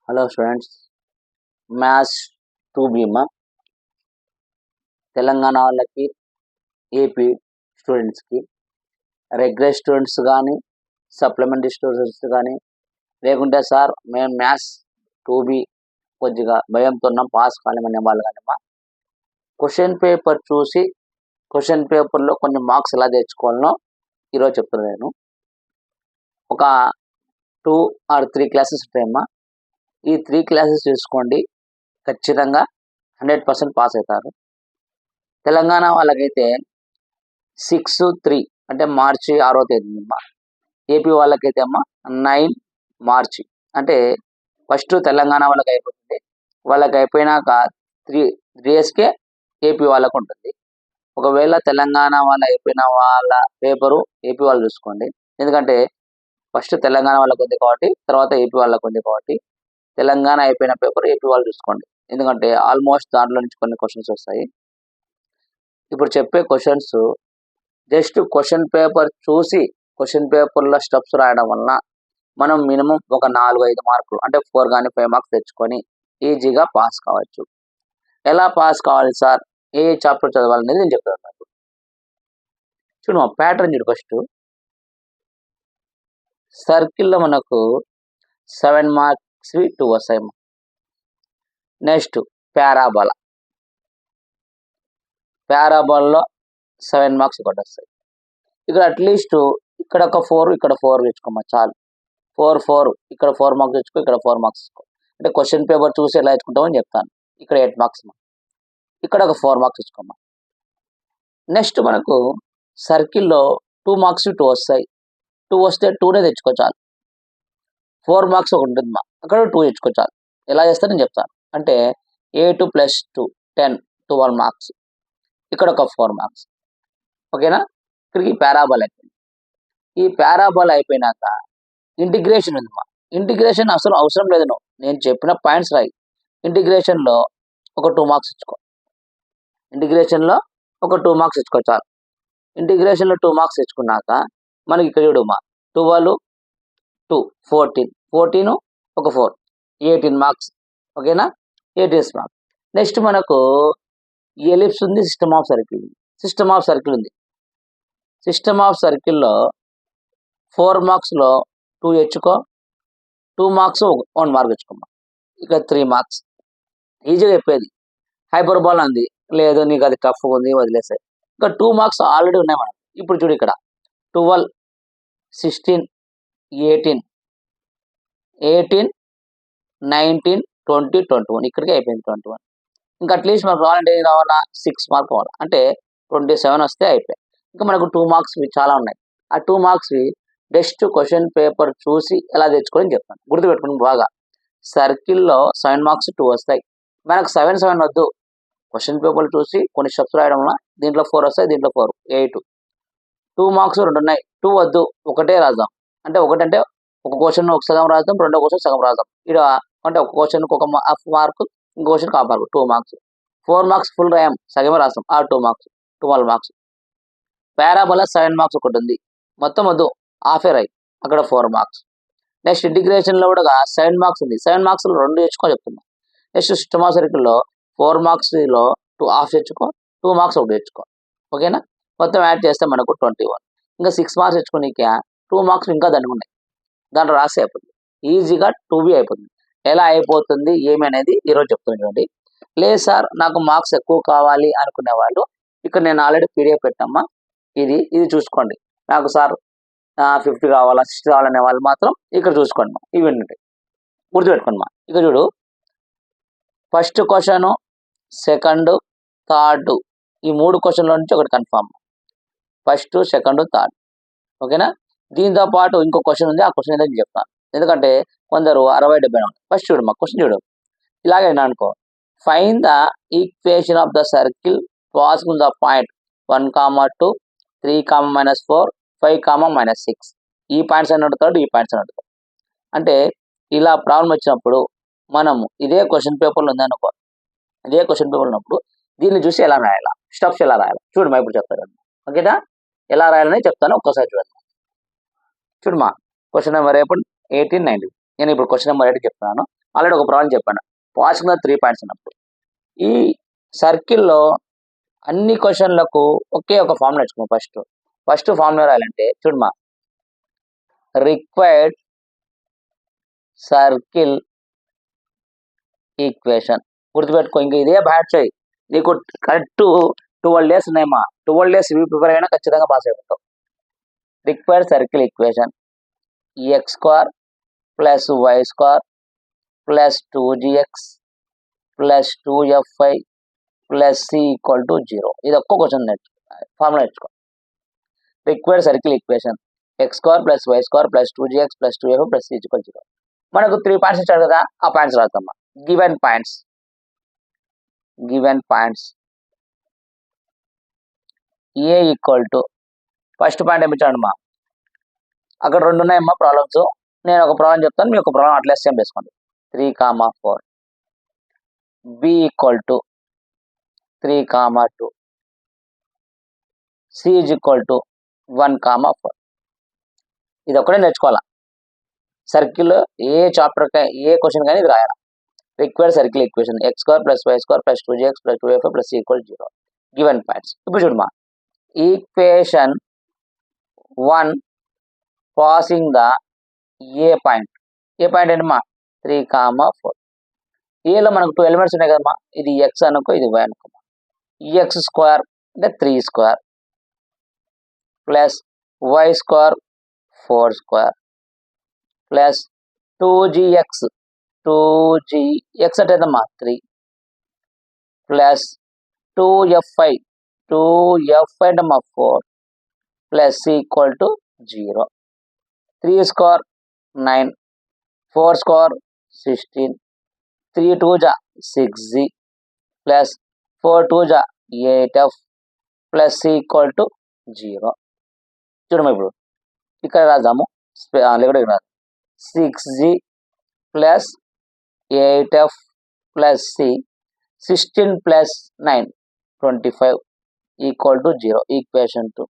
Hello students, maths 2B Telangana వాళ్ళకి, AP స్టూడెంట్స్కి, regular students కానీ, సప్లిమెంటరీ స్టూడెంట్స్ కానీ, లేకుంటే సార్ మేము మ్యాథ్స్ 2B కొద్దిగా భయంతో ఉన్నాం, పాస్ కాలేమనే వాళ్ళు కానిమ్మా, క్వశ్చన్ పేపర్ చూసి క్వశ్చన్ పేపర్లో కొన్ని మార్క్స్ ఎలా తెచ్చుకోవాలనో ఈరోజు చెప్తున్నాను. నేను ఒక 2 or 3 క్లాసెస్ ఉంటాయమ్మా. ఈ 3 క్లాసెస్ చూసుకోండి, ఖచ్చితంగా 100% పాస్ అవుతారు. తెలంగాణ వాళ్ళకైతే 6/3 అంటే మార్చి 6వ తేదీ అమ్మా. ఏపీ వాళ్ళకైతే అమ్మా 9 మార్చి అంటే ఫస్ట్ తెలంగాణ వాళ్ళకి అయిపోతుంది. వాళ్ళకి అయిపోయినాక 3 డేస్కే ఏపీ వాళ్ళకు ఉంటుంది. ఒకవేళ తెలంగాణ వాళ్ళు అయిపోయిన వాళ్ళ పేపరు ఏపీ వాళ్ళు చూసుకోండి. ఎందుకంటే ఫస్ట్ తెలంగాణ వాళ్ళకు ఉంది కాబట్టి, తర్వాత ఏపీ వాళ్ళకు ఉంది కాబట్టి, తెలంగాణ అయిపోయిన పేపర్ ఏపీ వాళ్ళు చూసుకోండి. ఎందుకంటే ఆల్మోస్ట్ దాంట్లో నుంచి కొన్ని క్వశ్చన్స్ వస్తాయి. ఇప్పుడు చెప్పే క్వశ్చన్స్ జస్ట్ క్వశ్చన్ పేపర్ చూసి క్వశ్చన్ పేపర్లో స్టెప్స్ రాయడం వలన మనం మినిమం ఒక 4-5 మార్కులు అంటే 4 కానీ 5 మార్క్స్ తెచ్చుకొని ఈజీగా పాస్ కావచ్చు. ఎలా పాస్ కావాలి సార్, ఏ చాప్టర్ చదవాలనేది నేను చెప్తాను. చూడు మా ప్యాటర్న్ చూడు. ఫస్ట్ సర్కిల్లో మనకు 7 మార్క్స్ 2 వస్తాయి. నెక్స్ట్ ప్యారాబోల్లో 7 మార్క్స్ ఒకటి వస్తాయి. ఇక్కడ అట్లీస్ట్ ఇక్కడ ఒక 4 ఇక్కడ 4 తెచ్చుకోమా చాలు. 4 ఇక్కడ 4 మార్క్స్ తెచ్చుకో, ఇక్కడ 4 మార్క్స్ తెచ్చుకో. అంటే క్వశ్చన్ పేపర్ చూసి ఎలా తెచ్చుకుంటామని చెప్తాను. ఇక్కడ 8 మార్క్స్, ఇక్కడ ఒక 4 మార్క్స్ తెచ్చుకోమా. నెక్స్ట్ మనకు సర్కిల్లో 2 మార్క్స్ 2 వస్తాయి. 2 వస్తే 2నే తెచ్చుకో చాలు. 4 మార్క్స్ ఒకటి ఉంటుంది మా, అక్కడ 2 తెచ్చుకో చాలు. ఎలా చేస్తారో నేను చెప్తాను. అంటే 8 + 2 10 12 మార్క్స్, ఇక్కడ ఒక 4 మార్క్స్. ఓకేనా? ఇక్కడికి పారాబోలా అయిపోయింది. ఈ పారాబోలా అయిపోయినాక ఇంటిగ్రేషన్ ఉంది మా. ఇంటిగ్రేషన్ అసలు అవసరం లేదు, నేను చెప్పిన పాయింట్స్ రాయి. ఇంటిగ్రేషన్లో ఒక 2 మార్క్స్ ఇచ్చుకో. ఇంటిగ్రేషన్లో ఒక 2 మార్క్స్ ఇచ్చుకో చాలు. ఇంటిగ్రేషన్లో 2 మార్క్స్ తెచ్చుకున్నాక మనకి ఇక్కడ చూడు మా 12 2 14 ఒక 4 18 మార్క్స్. ఓకేనా? 18 మార్క్స్. నెక్స్ట్ మనకు ఎలిప్స్ ఉంది, సిస్టమ్ ఆఫ్ సర్కిల్ ఉంది. సిస్టమ్ ఆఫ్ సర్కిల్ ఉంది. సిస్టమ్ ఆఫ్ సర్కిల్లో 4 మార్క్స్లో 2 తెచ్చుకో, 2 మార్క్స్ 1 మార్క్ తెచ్చుకోమ్మా. ఇక్కడ 3 మార్క్స్. ఈజీగా చెప్పేది. హైపర్బోలా ఉంది, లేదు నీకు అది టఫ్గా ఉంది వదిలేసాయి. ఇంకా 2 మార్క్స్ ఆల్రెడీ ఉన్నాయి మనం. ఇప్పుడు చూడు ఇక్కడ 12 16 18 19 20 21 ఇక్కడికి అయిపోయింది 21. ఇంకా అట్లీస్ట్ మనకు రావాలంటే ఏం రావాలా, 6 మార్క్ కావాలి. అంటే 27 వస్తే అయిపోయాయి. ఇంకా మనకు 2 మార్క్స్ చాలా ఉన్నాయి. ఆ 2 మార్క్స్ జస్ట్ క్వశ్చన్ పేపర్ చూసి ఎలా తెచ్చుకోవాలని చెప్తాను. గుర్తుపెట్టుకుని బాగా. సర్కిల్లో 7 మార్క్స్ 2 వస్తాయి. మనకు 7 వద్దు. క్వశ్చన్ పేపర్ చూసి కొన్ని స్టెప్స్ రాయడం వల్ల దీంట్లో 4 వస్తాయి, దీంట్లో 4 8. 2 మార్క్స్ 2 ఉన్నాయి. 2 వద్దు, ఒకటే రాద్దాం. అంటే ఒకటంటే ఒక క్వశ్చన్ ఒక సగం రాద్దాం, రెండో క్వశ్చన్ సగం రాద్దాం. ఇక్కడ అంటే ఒక క్వశ్చన్కి ఒక హాఫ్ మార్క్, ఇంకో క్వశ్చన్కి half mark, 2 marks. 4 marks full రాయం, సగమే రాస్తాం. ఆ 2 మార్క్స్ 12 మార్క్స్. పారాబోలా 7 మార్క్స్ ఒకటి ఉంది, మొత్తం వద్దు, హాఫే రాయి, అక్కడ 4 మార్క్స్. నెక్స్ట్ ఇంటిగ్రేషన్లో కూడా 7 మార్క్స్ ఉంది. 7 మార్క్స్లో 2 తెచ్చుకో చెప్తున్నా. నెక్స్ట్ సిస్టమ్ ఆఫ్ సర్కిల్లో 4 మార్క్స్లో 2 హాఫ్ తెచ్చుకో, 2 మార్క్స్ ఒకటి తెచ్చుకో. ఓకేనా? మొత్తం యాడ్ చేస్తే మనకు 21. ఇంకా 6 మార్క్స్ తెచ్చుకోనీకే 2 మార్క్స్ ఇంకా దండుకున్నాయి, దాంట్లో రాసి అయిపోతుంది. ఈజీగా 2B అయిపోతుంది. ఎలా అయిపోతుంది ఏమి అనేది ఈరోజు చెప్తున్నాను చూడండి. లేదు సార్ నాకు మార్క్స్ ఎక్కువ కావాలి అనుకునే వాళ్ళు ఇక్కడ నేను ఆల్రెడీ పీడిఎఫ్ పెట్టామా, ఇది చూసుకోండి. నాకు సార్ 50 కావాలా 60 కావాలనే వాళ్ళు మాత్రం ఇక్కడ చూసుకోండి మా. ఇవి ఉంటాయి, గుర్తుపెట్టుకోండి మా. ఇక చూడు, ఫస్ట్ క్వశ్చన్, సెకండ్, థర్డ్, ఈ 3 క్వశ్చన్ల నుంచి ఒకటి కన్ఫామ్. First, second, third. ఓకేనా? దీంతో పాటు ఇంకో క్వశ్చన్ ఉంది, ఆ క్వశ్చన్ ఏదో నేను చెప్తాను. ఎందుకంటే కొందరు 60-70 ఫస్ట్ చూడు మా క్వశ్చన్ చూడు. ఇలాగే అనుకో, fine the equation of the circle passing the point 1, 2 3, -4 5, -6. ఈ పాయింట్స్ అని అడుగుతాడు, ఈ పాయింట్స్ అని అడుగుతాడు. అంటే ఇలా ప్రాబ్లం వచ్చినప్పుడు మనము ఇదే క్వశ్చన్ పేపర్లో ఉందనుకో, ఇదే క్వశ్చన్ పేపర్ ఉన్నప్పుడు దీన్ని చూసి ఎలా రాయాలా, స్టెప్స్ ఎలా రాయాలి చూడు మా. ఇప్పుడు చెప్తాను. ఓకేనా? ఎలా రాయాలని చెప్తాను, ఒక్కసారి చూడండి. చూడమా, క్వశ్చన్ నెంబర్ 18, 19. నేను ఇప్పుడు క్వశ్చన్ నెంబర్ 8 చెప్తున్నాను. ఆల్రెడీ ఒక ప్రాబ్లం చెప్పాను. పాసింగ్ 3 పాయింట్స్ ఉన్నప్పుడు ఈ సర్కిల్లో అన్ని క్వశ్చన్లకు ఒకే ఒక ఫార్ములా నేర్చుకున్నాం. ఫస్ట్ ఫార్ములా రాయాలంటే చూడమ్మా, రిక్వైర్డ్ సర్కిల్ ఈక్వేషన్ గుర్తుపెట్టుకో. ఇంకా ఇదే బ్యాట్ చేయి, నీకు కరెక్ట్ 12 డేస్ ఉన్నాయమ్మా. 12 డేస్ ప్రిపేర్ అయినా ఖచ్చితంగా పాస్ అయిపోతావు. Required circle equation x square plus y square plus 2gx plus 2fy plus c equal to 0. ఇది ఒక్క క్వశ్చన్ ఫార్ములా నేర్చుకో. Required circle equation x square plus y square plus 2gx plus 2fy plus c equal 0. మనకు 3 points ఇచ్చాడు కదా, ఆ points రాద్దామా. Given points A equal to first point ఏమిచ్చాడు మా, అక్కడ 2 ఉన్నాయమ్మా ప్రాబ్లమ్స్. నేను ఒక ప్రాబ్లం చెప్తాను, మీ ఒక ప్రాబ్లం అట్లా సేమ్ చేసుకోండి. 3, 4 B equal to 3, 2 C is equal to 1, 4. ఇది ఒకటే నేర్చుకోవాలా. సర్కిల్ ఏ చాప్టర్ ఏ క్వశ్చన్ కానీ ఇది రాయాలి. Required circle equation x square plus y square plus 2gx plus 2fy plus c equal 0. Given points. ఇప్పుడు చూడమా, equation 1 passing the A point ఏంటమ్మా 3, 4. ఏలో మనకు 2 ఎలిమెంట్స్ ఉన్నాయి కదమ్మా. ఇది ఎక్స్ అనుకో, ఇది వై అనుకో. ఎక్స్ స్క్వేర్ అంటే 3 square plus y square 4 square plus 2gx అంటే ఏదమ్మా 3 ప్లస్ 2fy అంటమ్మా 4 plus c equal to 0. 3 square 9, 4 square 16, 3 2 6g plus 4 2 8f plus c equal to 0. చూడమ్మా, ఇప్పుడు ఇక్కడ రాద్దాము. ఇక్కడ 6g plus 8f plus c 16 plus 9 25 equal to 0. Equation 2.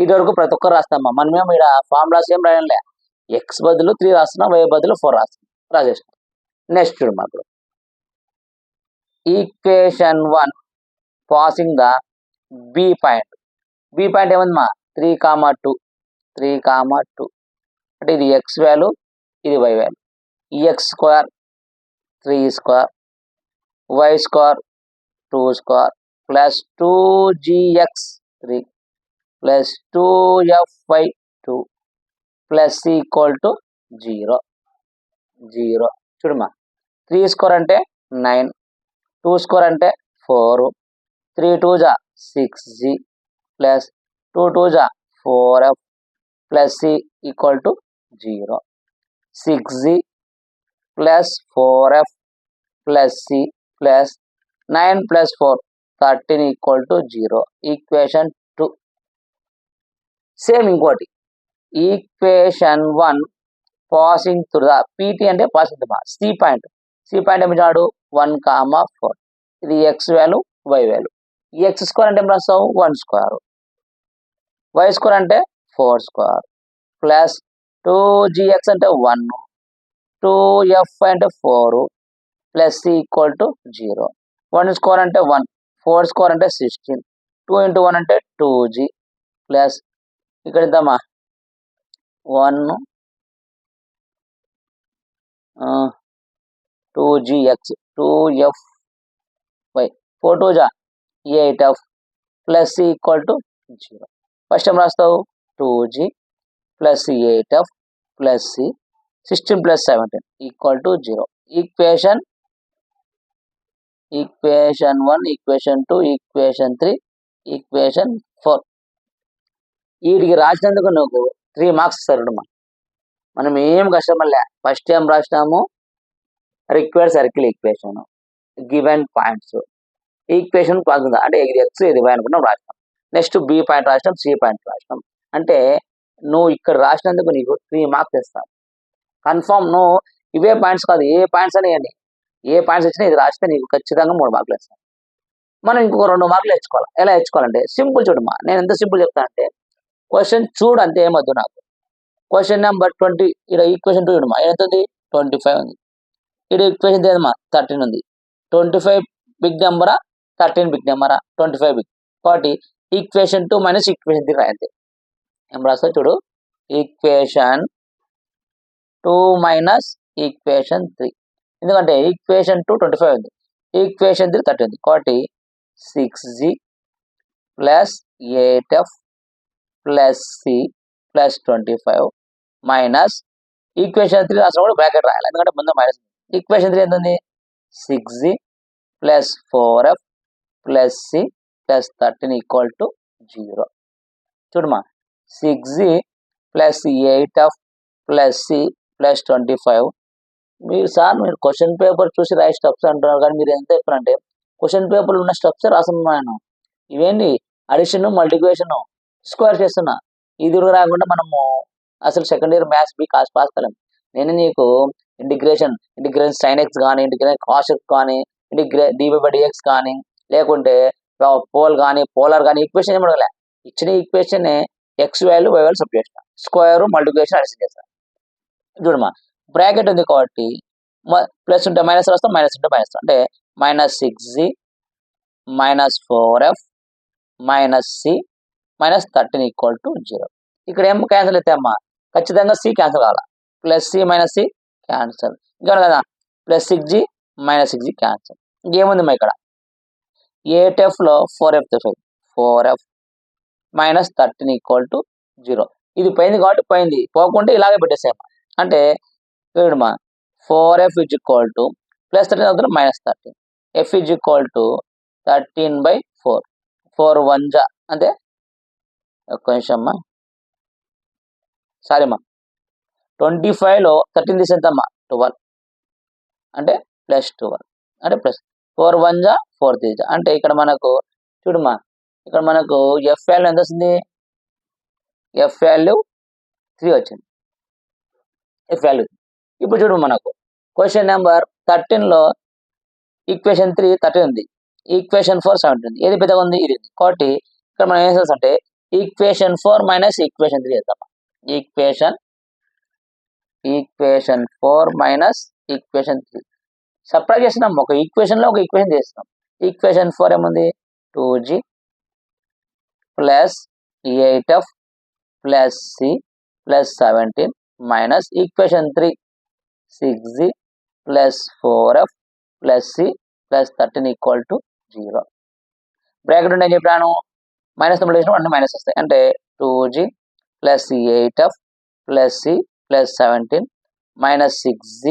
ఇది వరకు ప్రతి ఒక్కరు రాస్తామా. మనమేమో ఇక్కడ ఫార్ములాస్ ఏం రాయలే. ఎక్స్ బదులు 3 రాస్తున్నాం, వై బదులు 4 రాసేస్తాం. నెక్స్ట్ చూడమ్మా, ఇప్పుడు equation 1 passing the B point ఏముందమ్మా 3, 2 అంటే ఇది ఎక్స్ వాల్యూ, ఇది y value. X square 3 square y square 2 square plus 2gx 3 plus 2fy 2 plus c equal to 0. చూడమ్మా, 3 స్క్వేర్ అంటే 9, 2 స్క్వేర్ అంటే 4, 3 2 6g plus 2 2 4f plus c equal to 0. 6g plus 4f plus c plus 9 plus 4 13 equal to 0. Equation 2. Same ఇంకోటి equation 1 passing through the PT అంటే passing the C point ఏమిటాడు 1, 4. ఇది x value, y value. X square అంటే ఏం రాస్తావు 1 square, y square అంటే 4 square plus 2gx అంటే 1, 2f అంటే 4 plus c equal to 0. 1 square అంటే 1, 4 స్క్వేర్ అంటే 16, 2 into 1 అంటే 2g ప్లస్ ఇక్కడ ఇద్దామా 1 2gx 2fy 4 2 8f plus c equal to 0. First time రాస్తావు 2g plus 8f plus c 16 plus 17 equal to 0. Equation 1, equation 2, equation 3, equation 4. వీటికి రాసినందుకు నువ్వు 3 మార్క్స్ ఇస్తారమ్మా. మనం ఏం కష్టపడలే. ఫస్ట్ టైం రాసినాము required circle equation, given points, equation passing అంటే ఇది ఎక్స్ ఇది వై అనుకున్నాం రాసినాం. నెక్స్ట్ బి పాయింట్ రాసినాం, సి పాయింట్ రాసినాం. అంటే నువ్వు ఇక్కడ రాసినందుకు నీకు 3 మార్క్స్ ఇస్తాను కన్ఫామ్. నువ్వు ఇవే పాయింట్స్ కాదు, ఏ పాయింట్స్ అనేయండి, ఏ పాయింట్స్ వచ్చినా ఇది రాస్తే నీకు ఖచ్చితంగా 3 మార్కులు ఇస్తాను. మనం ఇంకొక 2 మార్కులు తెచ్చుకోవాలి. ఎలా తెచ్చుకోవాలంటే సింపుల్ చూడమ్మా. నేను ఎంత సింపుల్ చెప్తానంటే క్వశ్చన్ చూడు అంతే, ఏమొద్దు నాకు. క్వశ్చన్ నెంబర్ 20 ఇక్కడ ఈక్వేషన్ 2 చూడమ్మా ఎంత ఉంది 25 ఉంది. ఇక్కడ ఈక్వేషన్ ఏదమ్మా 13 ఉంది. 25 బిగ్ నెంబరా 13 బిగ్ నెంబరా 25 బిగ్. కాబట్టి ఈక్వేషన్ 2 మైనస్ ఈక్వేషన్ 3 రాయండి. ఏం రాస్తా చూడు, ఈక్వేషన్ 2 మైనస్ ఈక్వేషన్ 3. ఎందుకంటే ఈక్వేషన్ 2 25 ఉంది, ఈక్వేషన్ 3 30 ఉంది. కాబట్టి 6g plus 8f plus c plus 25 minus equation 3 రాసిన కూడా బ్రాకెట్ రాయాలి, ఎందుకంటే ముందు మైనస్. ఈక్వేషన్ 3 ఎంత ఉంది, 6g plus 4f plus c plus 13 equal to 0. చూడమ్మా, 6g plus 8f plus c plus 25. మీరు క్వశ్చన్ పేపర్ చూసి రాయి స్టెప్స్ అంటున్నారు, కానీ మీరు ఎంత చెప్పారంటే క్వశ్చన్ పేపర్లో ఉన్న స్టెప్స్ రాస్తున్నాను. ఇవేంటి అడిషన్ మల్టిప్లికేషన్ స్క్వేర్ చేస్తున్నా, ఇది రాకుండా మనము అసలు second year maths B pass కాలేము. నేను నీకు ఇంటిగ్రేషన్ సైన్ ఎక్స్ కానీ, ఇంటిగ్రేషన్ కాస్ ఎక్స్ కానీ, డివై/డిఎక్స్ కానీ, లేకుంటే పోల్ కానీ పోలార్ కానీ ఈక్వేషన్ ఏమి అడగలే. ఇచ్చిన equation x value y value subject square multiplication addition చేస్తాను. చూడమ్మా, బ్రాకెట్ ఉంది కాబట్టి ప్లస్ ఉంటే మైనస్ రాస్తాం, మైనస్ ఉంటే మైనస్, అంటే minus 6g minus 4f minus c minus 13 equal to 0. ఇక్కడ ఏం క్యాన్సిల్ అయితే అమ్మా ఖచ్చితంగా c క్యాన్సిల్ కావాలా, plus c minus c cancel. ఇంకా కదా plus 6g minus 6g cancel. ఇంకేముంది ఇక్కడ 8f లో 4f 4f minus 13 equal to 0. ఇది పోయింది కాబట్టి పోయింది, పోకుంటే ఇలాగే పెట్టేసాము. అంటే చూడమ్మా 4f is equal to plus 13 అవుతుంది minus 13, f is equal to 13/4, 4 1 జా అంటే ఒక్క నిమిషం అమ్మా, సారీ అమ్మా 25లో 13 తీసి ఎంతమ్మా 12, అంటే ప్లస్ 12 అంటే ప్లస్ 4 1 జా 4 3 జా, అంటే ఇక్కడ మనకు చూడమ్మా ఇక్కడ మనకు ఎఫ్ వాల్యూ ఎంత వస్తుంది, ఎఫ్ వాల్యూ 3 వచ్చింది, ఎఫ్ వాల్యూ. ఇప్పుడు చూడు మనకు క్వశ్చన్ నెంబర్ 13లో ఈక్వేషన్ 3 30 ఉంది, ఈక్వేషన్ 4 70 ఉంది, ఏది పెద్దగా ఉంది ఇది. కాబట్టి ఇక్కడ మనం ఏం చేస్తాం అంటే ఈక్వేషన్ 4 మైనస్ ఈక్వేషన్ 3 చేద్దాం. ఈక్వేషన్ 4 మైనస్ ఈక్వేషన్ 3 సబ్ట్రాక్ట్ చేస్తున్నాం, ఒక ఈక్వేషన్ లో ఒక ఈక్వేషన్ చేస్తున్నాం. ఈక్వేషన్ 4 ఏముంది 2g plus 8f plus c plus 17 minus equation 3 6g plus 4f plus c plus 13 equal to 0. Bracket ఉంటే ఏం చెప్పాను, మైనస్ నెంబర్ చేసినప్పుడు అన్ని మైనస్ వస్తాయి, అంటే 2g plus 8f plus c plus 17 minus 6g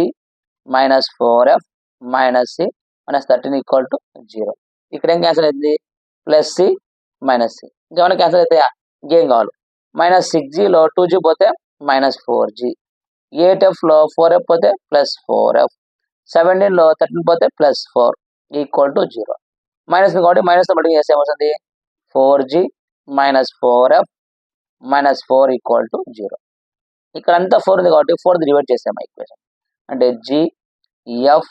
minus 4f minus c minus 13 equal to 0. ఇక్కడ ఏం cancel అవుతుంది, ప్లస్ c మైనస్ c, ఇంకేమైనా క్యాన్సిల్ అవుతాయా, ఇంకేం కావాలి. మైనస్ 6gలో 2g పోతే మైనస్ 4g, 8fలో 4f పోతే ప్లస్ 4f, 17లో 13 పోతే ప్లస్ 4 ఈక్వల్ టు 0. మైనస్ కాబట్టి మైనస్ బట్టి చేస్తే ఏమవుతుంది 4g minus 4f minus 4 equal to 0. ఇక్కడ అంతా 4 ఉంది కాబట్టి 4 డివైడ్ చేసాము ఈక్వేషన్, అంటే g f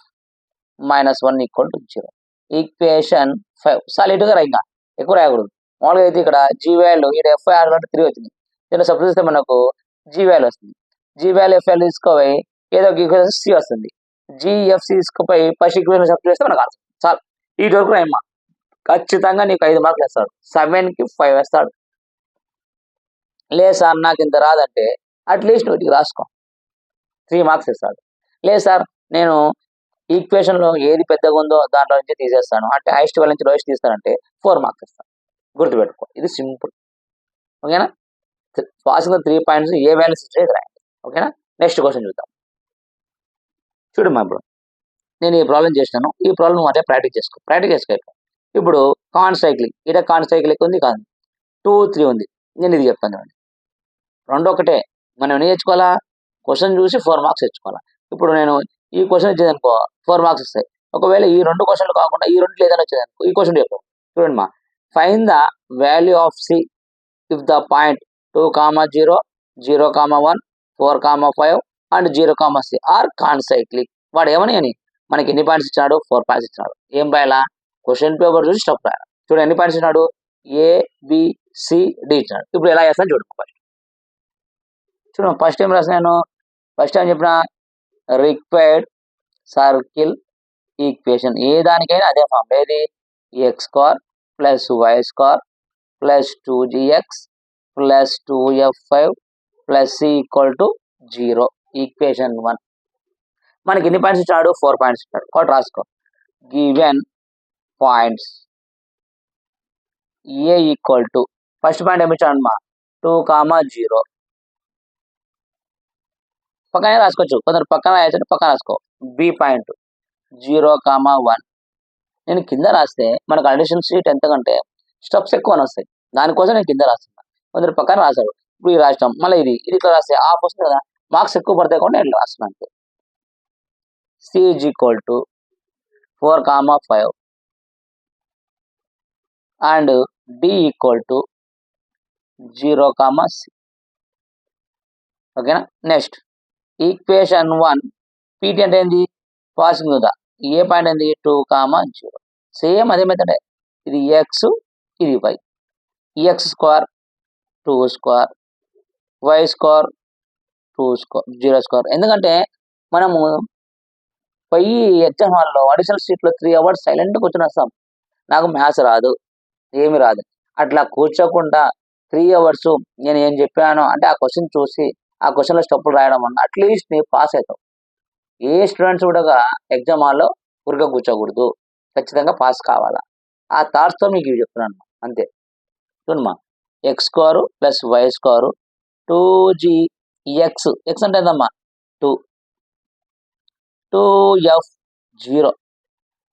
minus 1 equal to 0. Equation 5 సాలిడ్గా రాయింగా ఎక్కువ రాయకూడదు. మామూలుగా అయితే ఇక్కడ g వాల్యూ ఇక్కడ ఎఫ్ ఆర్ 3 వచ్చింది, దీన్ని సబ్స్టిట్యూట్ చేస్తే మనకు g వాల్యూ వస్తుంది. g వాల్యూ ఎఫ్ వాల్యూ తీసుకోపోయి ఏదో ఒక ఈక్వేషన్ c వస్తుంది, gf తీసుకుపోయి ఫస్ట్ ఈక్వేషన్ సబ్స్టిట్యూట్ చేస్తే మనకు ఆన్సర్ చాలు. ఈ వరకు రాయమ్మా, ఖచ్చితంగా నీకు 5 మార్కులు వేస్తాడు, 7కి 5 వేస్తాడు. లేదు సార్ నాకు ఇంత రాదంటే అట్లీస్ట్ వీటికి రాసుకో 3 మార్క్స్ ఇస్తాడు. లేదు సార్ నేను ఈక్వేషన్లో ఏది పెద్దగా ఉందో దాంట్లో నుంచి తీసేస్తాను అంటే హైయెస్ట్ వాల్యూ నుంచి లోయెస్ట్ తీస్తానంటే 4 మార్క్స్ ఇస్తాను. గుర్తుపెట్టుకో, ఇది సింపుల్. ఓకేనా, పాసింగ్ 3 పాయింట్స్ ఏ వాల్యూస్ ఇచ్చేది రాయండి. ఓకేనా, నెక్స్ట్ క్వశ్చన్ చూద్దాం. చూడమ్మా, ఇప్పుడు నేను ఈ ప్రాబ్లం చేసినాను, ఈ ప్రాబ్లం అంటే ప్రాక్టీస్ చేసుకో. ఇప్పుడు కాన్ సైక్లింగ్, ఇక్కడ కాన్ సైక్లింగ్ ఉంది కాదు 2 3 ఉంది, నేను ఇది చెప్తాను చూడండి. రెండు ఒకటే, మనం ఎన్ని తెచ్చుకోవాలా, క్వశ్చన్ చూసి 4 మార్క్స్ తెచ్చుకోవాలా. ఇప్పుడు నేను ఈ క్వశ్చన్ ఇచ్చేదనుకో 4 మార్క్స్ వస్తాయి. ఒకవేళ ఈ 2 క్వశ్చన్లు కాకుండా ఈ 2 ఏదైనా వచ్చేదనుకో ఈ క్వశ్చన్ చెప్పాను చూడండి మా, find the value of c if the point 2, 0, 0, 1, 4, 5 and 0, c are concyclic. వాడు ఏమని అని మనకి ఎన్ని పాయింట్స్ ఇచ్చినాడు, 4 పాయింట్స్ ఇచ్చినాడు. ఏం రాయాలా, క్వశ్చన్ పేపర్ చూసి స్టెప్ రాయాలి. చూడు ఎన్ని పాయింట్స్ ఇచ్చినాడు, ABCD ఇచ్చినాడు. ఇప్పుడు ఎలా చేస్తాను చూడు. ఫస్ట్ టైం రాసిన నేను ఫస్ట్ టైం చెప్పిన రిక్వైర్డ్ సర్కిల్ ఈక్వేషన్. ఏ దానికైనా అదే ఫామ్. ఏది x square plus y square plus 2gx plus 2f5 plus C equal to 0. Equation 1. మనకి ఎన్ని పాయింట్స్ ఇచ్చాడు? 4 పాయింట్స్ ఇచ్చాడు. కాబట్టి రాసుకో. Given points A equal to, first point ఏమి ఇచ్చాడు అమ్మా? 2, 0. పక్కనే రాసుకోవచ్చు. కొందరు పక్కన రాయచ్చు, పక్కన రాసుకో. B point 0, 1. నేను కింద రాస్తే మనకు అడిషన్ షీట్ ఎంతకంటే స్టెప్స్ ఎక్కువ వస్తాయి. దానికోసం నేను కింద రాస్తున్నా. కొందరు పక్కన రాశారు. ఇప్పుడు ఇది రాస్తాం, మళ్ళీ ఇది ఇట్లా రాస్తే ఆఫ్ వస్తుంది కదా, మార్క్స్ ఎక్కువ పడతాయి కూడా నేను రాస్తున్నాను. C is equal to 4, 5 and D equal to 0, 6. ఓకేనా? నెక్స్ట్ ఈక్వేషన్ 1 పీటీ అంటే ఏంది? పాసింగ్ కదా. ఏ పాయింట్ ఏంది? 2, 0. సేమ్ అదే మెథడే. ఇది ఎక్స్, ఇది y. X square 2 square, y square 2 square, 0 square. ఎందుకంటే మనము పోయి ఎగ్జామ్ హాల్లో అడిషనల్ షీట్లో 3 అవర్స్ సైలెంట్గా కూర్చొని వస్తాం. నాకు మ్యాథ్స్ రాదు, ఏమి రాదు. అట్లా కూర్చోకుండా 3 అవర్స్ నేను ఏం చెప్పానో అంటే ఆ క్వశ్చన్ చూసి ఆ క్వశ్చన్లో స్టెప్పులు రాయడం వల్ల అట్లీస్ట్ నీ పాస్ అవుతావు. ఏ స్టూడెంట్స్ కూడా ఎగ్జామ్ హాల్లో ఊరిగా కూర్చోకూడదు, ఖచ్చితంగా పాస్ కావాలా. ఆ థాట్స్తో మీకు ఇవి చెప్తున్నాను అంతే. చూడమ్మా, x square plus y square 2gx, x అంటే ఏందమ్మా? 2, 2f 0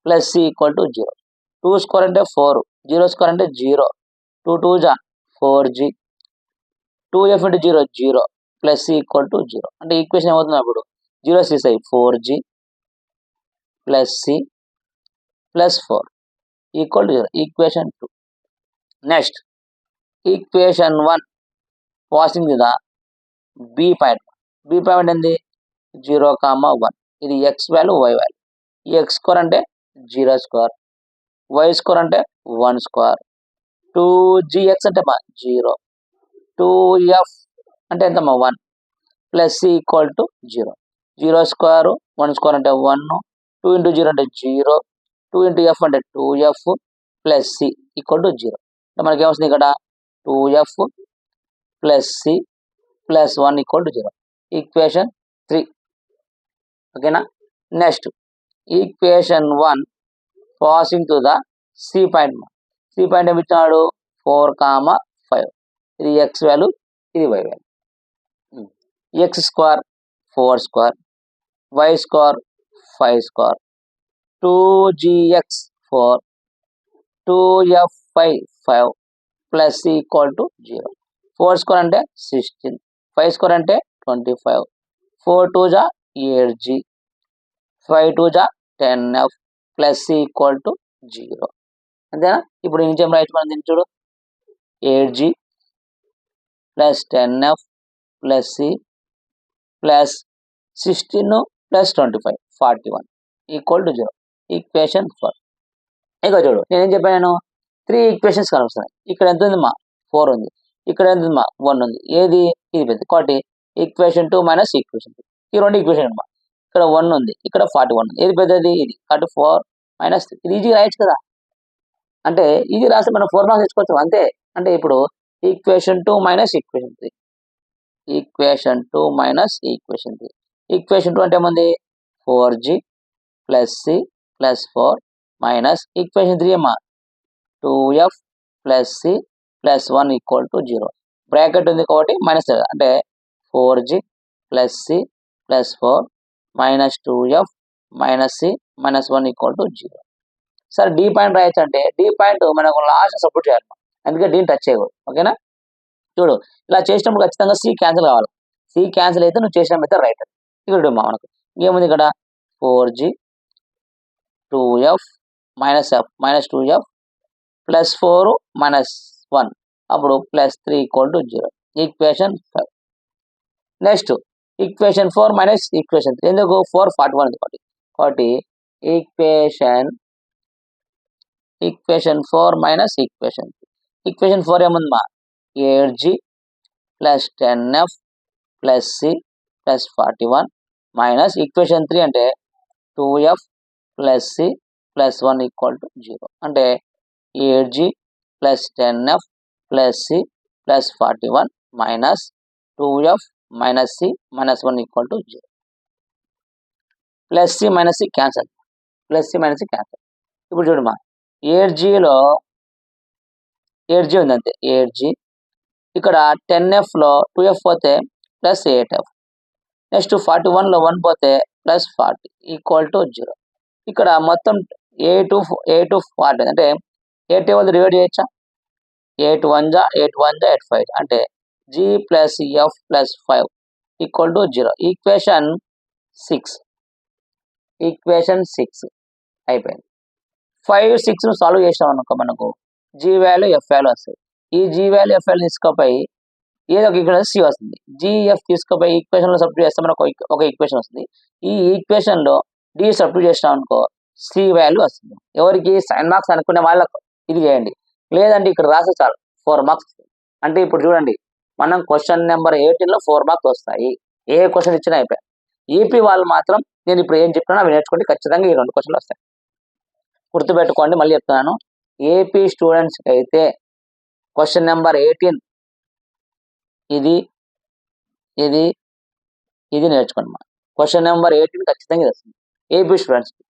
plus C equal to 0. 2 square అంటే 4, 0 స్క్వేర్ అంటే 0, 2 2 4g, 2f into 0 0 plus C equal to 0. అంటే ఈక్వేషన్ ఏమవుతుంది అప్పుడు? 0 6 4g plus C plus 4 equal to 0. Equation 2. Next equation 1 passing కదా. B point. B point ఏంది? 0, 1. ఇది ఎక్స్ వాల్యూ, వై వాల్యూ. ఈ x square అంటే 0 స్క్వేర్, వై స్క్వేర్ అంటే 1 square, 2gx అంటే 0, 2f అంటే ఎంతమ్మా? 1 plus C equal to 0. 0 square 1 square అంటే 1, 2 ఇంటూ 0 అంటే 0, 2 ఇంటూ ఎఫ్ అంటే 2f plus C equal to 0. అంటే మనకి ఏమొస్తుంది ఇక్కడ? 2f plus C plus 1 equal to 0. Equation 3. ఓకేనా? Next equation 1 passing to the C point. C point ఏమి ఇచ్చినాడు? 4, 5. ఇది ఎక్స్ వాల్యూ, ఇది y value. X square 4 square, y square 5 square, 2gx 4, 2f5 5 plus C equal to 0. 4 square అంటే 16, 5 square అంటే 25, 4 2 8g, 5 2 10f plus C equal to 0. అంతేనా? ఇప్పుడు ఇంకేం రాయొచ్చు మనం దీన్ని? చూడు, 8g plus 10f plus C plus 16 plus 25 41 equal to 0. Equation 4. ఇక చూడు, నేనేం చెప్పాను? 3 ఈక్వేషన్స్ కనిపిస్తున్నాయి. ఇక్కడ ఎంత ఉందమ్మా? 4 ఉంది. ఇక్కడ ఎంత ఉందమ్మా? 1 ఉంది. ఏది? ఇది పెద్ద. కాబట్టి ఈక్వేషన్ 2 మైనస్ ఈక్వేషన్ 2. ఈ 2 ఈక్వేషన్ అమ్మా. ఇక్కడ 1 ఉంది, ఇక్కడ 41 ఉంది. ఏది పెద్దది? ఇది. కాబట్టి 4 మైనస్ 3. ఇది ఈజీ రాయొచ్చు కదా. అంటే ఇది రాస్తే మనం 4 మార్క్స్ తెచ్చుకోవచ్చు అంతే. అంటే ఇప్పుడు equation 2 minus equation 3. Equation 2 minus equation 3. Equation 2 అంటే ఏముంది? 4g plus C plus 4 minus equation 3 అమ్మా 2f plus C plus 1 equal to 0. Bracket ఉంది కాబట్టి మైనస్, అంటే 4g plus C plus 4 minus 2f minus c minus 1 equal to 0. సరే, D point రాయొచ్చు. అంటే D point మనకు లాస్ట్ సపోర్ట్ చేయాలి, అందుకే డీని టచ్ చేయకూడదు. ఓకేనా? చూడు, ఇలా చేసినప్పుడు ఖచ్చితంగా సి క్యాన్సిల్ కావాలి. సి క్యాన్సిల్ అయితే నువ్వు చేసిన మెథడ్ రైట్. ఇక్కడ మనకు ఏముంది? ఇక్కడ 4g 2f minus F minus 2f plus 4 minus 1 అప్పుడు plus 3 equal to 0. Equation 5. Next equation 4 minus equation 3. ఎందుకు? 4 41 ఉంది కాబట్టి ఈక్వేషన్ 4 మైనస్ ఈక్వేషన్ 3. ఈక్వేషన్ 4 ఏముందమ్మా? 8g plus 10f plus C plus 41 minus equation 3 అంటే 2f plus C plus 1 equal to 0. అంటే 8g plus 10f plus C plus 41 minus 2f minus c minus 1 equal to 0. Plus c minus c cancel, plus c minus c cancel. ఇప్పుడు చూడమ్మా 8gలో 8g ఉంది అంతే, 8g. ఇక్కడ 10fలో 2f పోతే plus 8f. Next 41లో 1 పోతే plus 40 equal to 0. ఇక్కడ మొత్తం 8 to 40 అంటే 8 టేబుల్ డివైడ్ చేయొచ్చా? 8 1 జా 8 1 జా 8 5 అంటే g plus F plus 5 equal to 0. Equation 6 అయిపోయింది. 5 6ను సాల్వ్ చేసినాం అనుకో మనకు జీ వాల్యూ ఎఫ్ వాల్యూ వస్తుంది. ఈ జీ వాల్యూ ఎఫ్ వాల్యూ తీసుకుపోయి ఏదో ఒక ఈక్వేషన్ సి వస్తుంది. జిఎఫ్ తీసుకుపోయి ఈక్వేషన్లో సబ్స్టిట్యూట్ చేస్తే మనకు ఒక ఈక్వేషన్ వస్తుంది. ఈ ఈక్వేషన్లో డి సబ్స్టిట్యూట్ చేసినాం అనుకో సి వాల్యూ వస్తుంది. ఎవరికి 7 మార్క్స్ అనుకునే వాళ్ళకు ఇది చేయండి, లేదంటే ఇక్కడ రాస్తే చాలు 4 మార్క్స్ వస్తుంది. అంటే ఇప్పుడు చూడండి, మనం క్వశ్చన్ నెంబర్ 18లో 4 మార్క్స్ వస్తాయి. ఏ క్వశ్చన్ ఇచ్చినా అయిపోయాయి. ఏపీ వాళ్ళు మాత్రం నేను ఇప్పుడు ఏం చెప్తున్నా అవి నేర్చుకోండి, ఖచ్చితంగా ఈ 2 క్వశ్చన్లు వస్తాయి. గుర్తుపెట్టుకోండి, మళ్ళీ చెప్తున్నాను. ఏపీ స్టూడెంట్స్కి అయితే క్వశ్చన్ నెంబర్ 18 ఇది నేర్చుకోండి. క్వశ్చన్ నెంబర్ 18 ఖచ్చితంగా ఇది వస్తుంది ఏపీ స్టూడెంట్స్కి.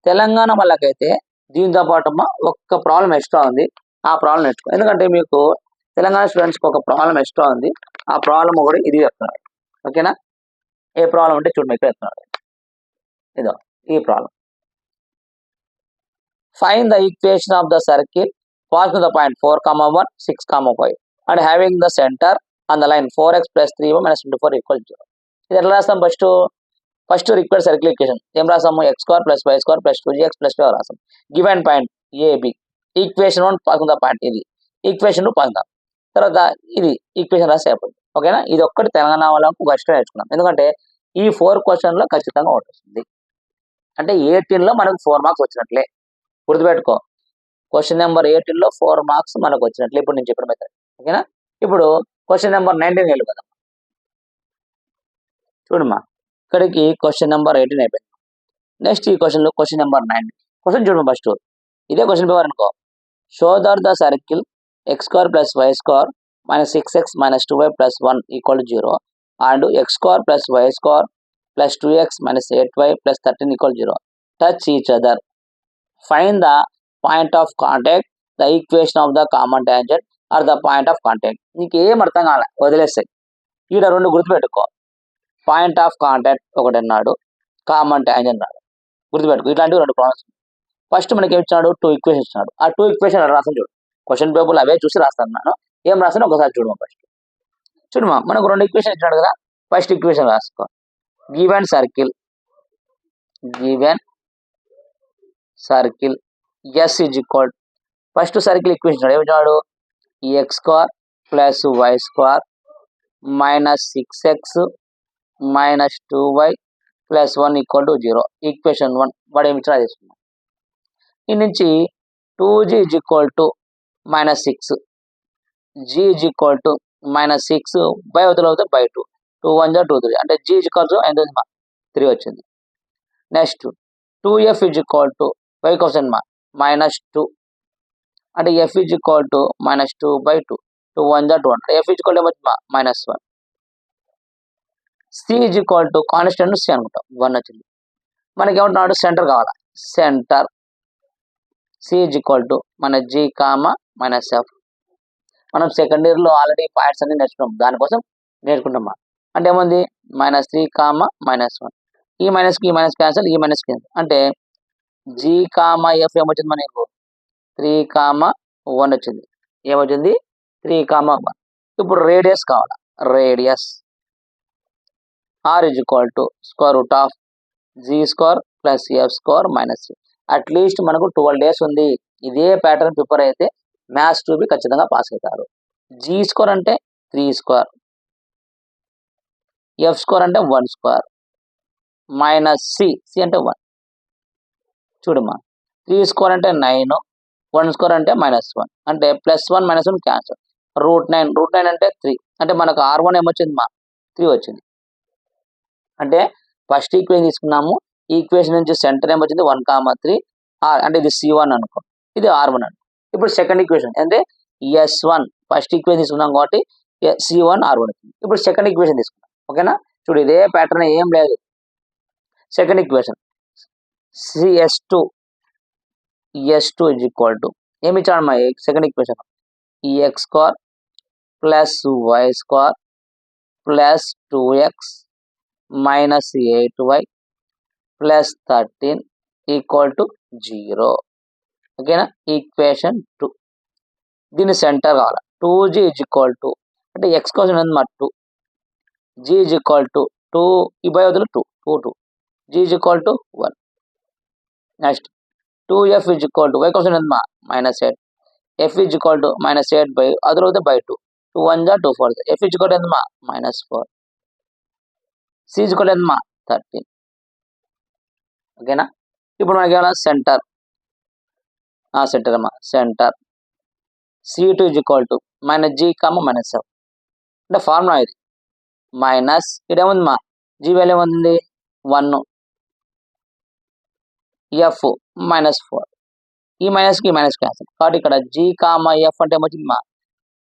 తెలంగాణ వాళ్ళకైతే దీంతో పాటు ఒక్క ప్రాబ్లం ఎక్స్ట్రా ఉంది, ఆ ప్రాబ్లం నేర్చుకో. ఎందుకంటే మీకు తెలంగాణ స్టూడెంట్స్కి ఒక ప్రాబ్లం ఎక్స్ట్రా ఉంది, ఆ ప్రాబ్లం కూడా ఇది చెప్తున్నాడు. ఓకేనా? ఏ ప్రాబ్లం అంటే చూడండి ఇక్కడ చెప్తున్నాడు. ఇదో ఈ problem. Find the equation of the circle pass to the point 4, 1, 6, 5 and having the centre on the line 4x + 3y - 24 = 0. ఇది ఎట్లా రాస్తాం? ఫస్ట్ రిక్వైర్డ్ సర్కిల్ ఈక్వేషన్ ఏం రాసాము? x² + y² + 2gx + 2 రాసాం. Given point AB. Equation 1 pass to the point ఇది, equation 2 pass. తర్వాత ఇది equation రాస్తే అయిపోతుంది. ఓకేనా? ఇది ఒక్కటి తెలంగాణ వాళ్ళకు ఫస్ట్ నేర్చుకున్నాం. ఎందుకంటే ఈ 4 క్వశ్చన్లో ఖచ్చితంగా ఒకటి వస్తుంది. అంటే 18లో మనకు 4 మార్క్స్ వచ్చినట్లే. గుర్తుపెట్టుకో, క్వశ్చన్ నెంబర్ 18లో 4 మార్క్స్ మనకు వచ్చినట్లే ఇప్పుడు నేను చెప్పిన మెథడ్. ఓకేనా? ఇప్పుడు క్వశ్చన్ నెంబర్ 19 వెళ్ళి కదా చూడమ్మా. ఇక్కడికి క్వశ్చన్ నెంబర్ 18 అయిపోయింది. నెక్స్ట్ ఈ క్వశ్చన్లో క్వశ్చన్ నెంబర్ 9. క్వశ్చన్ చూడమ్మా ఫస్ట్. ఇదే క్వశ్చన్ పేపర్ అనుకో. Show that the circle x² + y² - 6x - 2y + 1 = 0 and x² + y² + 2x - 8y + 13 = 0 touch each other. Find the point of contact, the equation of the common tangent or the point of contact. నీకు ఏం అర్థం కావాలి వదిలేస్తాయి. ఈడ 2 గుర్తుపెట్టుకో. Point of contact ఒకటి అన్నాడు, common tangent అన్నాడు. గుర్తుపెట్టుకో, ఇట్లాంటివి 2 ప్రాబ్లమ్స్. ఫస్ట్ మనకి ఏమి ఇచ్చినాడు? 2 ఈక్వేషన్ ఇచ్చినాడు. ఆ 2 ఈక్వేషన్ రాస్తాను చూడు. క్వశ్చన్ పేపర్లో అవే చూసి రాస్తాను. ఏం రాస్తాను ఒకసారి చూడమా. ఫస్ట్ చూడమా, మనకు 2 ఈక్వేషన్ ఇచ్చినాడు కదా. ఫస్ట్ ఈక్వేషన్ రాసుకో. Given circle S is equal, first circle equation ఏమిచ్చాడు? x² + y² - 6x - 2y + 1 = 0. Equation 1 వాడు ఏమి ఇచ్చినా తీసుకున్నాం. ఈ నుంచి 2g = -6, g = -6 బై అవతల అవుతే బై 2, 2 1 జా 2 3 అంటే g ఎంత 3 వచ్చింది. నెక్స్ట్ 2f = y కోసం -2 అంటే f = -2/2, 2 1 జా 2 అంటే f = -1. c కాన్స్టెంట్ c అనుకుంటాం 1 వచ్చింది. మనకి ఏమంటున్నాడు? సెంటర్ కావాలా. సెంటర్ c మన g, -f. మనం సెకండ్ ఇయర్లో ఆల్రెడీ పాయింట్స్ అన్ని నేర్చుకున్నాం, దానికోసం నేర్చుకుంటామా. అంటే ఏముంది? -3, -1. ఈ మైనస్కి ఈ మైనస్ క్యాన్సల్, ఈ మైనస్ క్యాన్సల్ అంటే g, f ఏమొచ్చింది మనకు? 3, 1 వచ్చింది. ఏమొచ్చింది? 3, 1. ఇప్పుడు రేడియస్ కావాలా. Radius r = √g² + f² - 3. At least మనకు 12 days ఉంది. ఇదే ప్యాటర్న్ ప్రిపేర్ అయితే మ్యాథ్స్ 2B ఖచ్చితంగా పాస్ అవుతారు. g² అంటే 3², f² అంటే 1² - c అంటే 1. చూడమ్మా, 3² అంటే 9, 1² అంటే -1 అంటే +1 - 1 క్యాన్సల్. √9 అంటే 3 అంటే మనకు r1 ఏమొచ్చింది 3 వచ్చింది. అంటే ఫస్ట్ ఈక్వేషన్ తీసుకున్నాము, ఈక్వేషన్ నుంచి సెంటర్ ఏమొచ్చింది 1,3 అంటే ఇది C1 అనుకో, ఇది R1 అనుకో. ఇప్పుడు సెకండ్ ఈక్వేషన్ అంటే S1 ఫస్ట్ ఈక్వేషన్ తీసుకున్నాం కాబట్టి C1 R1. ఇప్పుడు సెకండ్ ఈక్వేషన్ తీసుకున్నాం. ఓకేనా, చూడు ఇదే ప్యాటర్న్ ఏం లేదు. Second equation S2 is equal to ఏమి ఇచ్చాడు మా second equation x square plus y square plus 2x minus 8y plus 13 equal to 0. ఓకేనా, ఈక్వేషన్ 2. దీని సెంటర్ కావాలి. 2g is equal to అంటే x కోసం ఉంది మా 2, g is equal to 2 ఈ బై వదిలి 2 2 g is equal to 1. Next 2f is equal to y కోసం ఉంది మా minus 8, f is equal to minus 8 by other by 2 2 1 జా 2 4 f is equal to ఎంత మా minus 4, c is equal to ఎంత మా 13. ఓకేనా, ఇప్పుడు మనకి ఏమైనా సెంటర్ సెంటర్ అమ్మా centre C2 is equal to minus g minus f అంటే ఫార్ములా ఇది. మైనస్ ఇక్కడ ఏముంది మా g వాల్యూ ఏముంది 1, f మైనస్ 4, ఈ మైనస్ కి మైనస్ క్యాన్సిల్ కాబట్టి ఇక్కడ g f అంటే ఏమొచ్చింది మా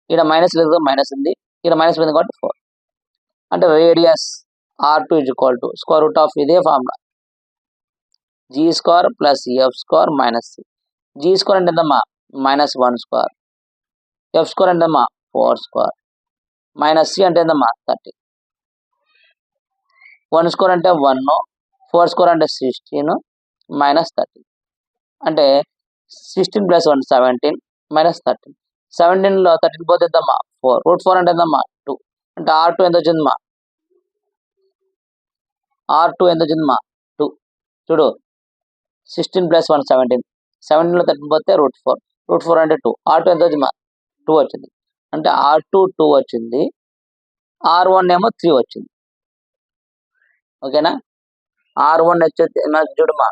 ఇక్కడ మైనస్ లేదు మైనస్ ఉంది, ఇక్కడ మైనస్ ఉంది కాబట్టి 4 అంటే radius R2 is equal to square root of ఇదే formula g square plus f square minus c. g square అంటే ఎంతమ్మా మైనస్ 1 స్క్వేర్, f స్క్వేర్ అంటే ఎంతమ్మా 4 స్క్వేర్ మైనస్ c అంటే ఎంతమ్మా 30. 1 స్క్వేర్ అంటే 1, 4 స్క్వేర్ అంటే 16 మైనస్ 30 అంటే 16 ప్లస్ 1 17 మైనస్ 13. 17లో 13 పోతే ఎంతమ్మా 4, రూట్ 4 అంటే ఎంతమ్మా 2 అంటే R2 ఎంత వచ్చిందమ్మా R2 ఎంత వచ్చిందమ్మా 2. చూడు 16 ప్లస్ 1 17, 17లో 13 పోతే రూట్ 4 అంటే 2, R2 ఎంత వచ్చిందమ్మా 2 వచ్చింది అంటే R2 2 వచ్చింది, R1 ఏమో 3 వచ్చింది. ఓకేనా, R1 వచ్చేది చూడమ్మా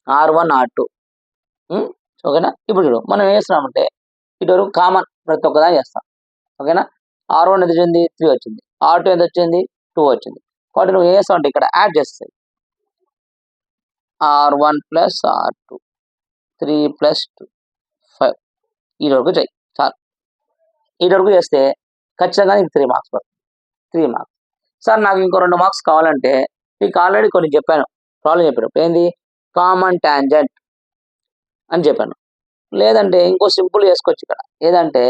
R1 R2. ఓకేనా, ఇప్పుడు చూడు మనం ఏం చేస్తున్నామంటే ఇటువరకు కామన్ ప్రతి ఒక్కదా చేస్తాం. ఓకేనా, R1 ఎంత వచ్చింది 3 వచ్చింది, R2 ఎంత వచ్చింది 2 వచ్చింది కాబట్టి నువ్వు ఏం చేస్తావు అంటే ఇక్కడ యాడ్ చేస్తాయి R1 ప్లస్ R2 3 ప్లస్ 2 5 ఈ వరకు చేయి చాలు. ఈ వరకు చేస్తే ఖచ్చితంగా నీకు 3 మార్క్స్ పడుతుంది. 3 మార్క్స్. సార్ నాకు ఇంకో 2 మార్క్స్ కావాలంటే మీకు ఆల్రెడీ కొన్ని చెప్పాను, ప్రాబ్లం చెప్పాను ఏంది కామన్ టాంజెంట్ అని చెప్పాను. లేదంటే ఇంకో సింపుల్ చేసుకోవచ్చు ఇక్కడ ఏదంటే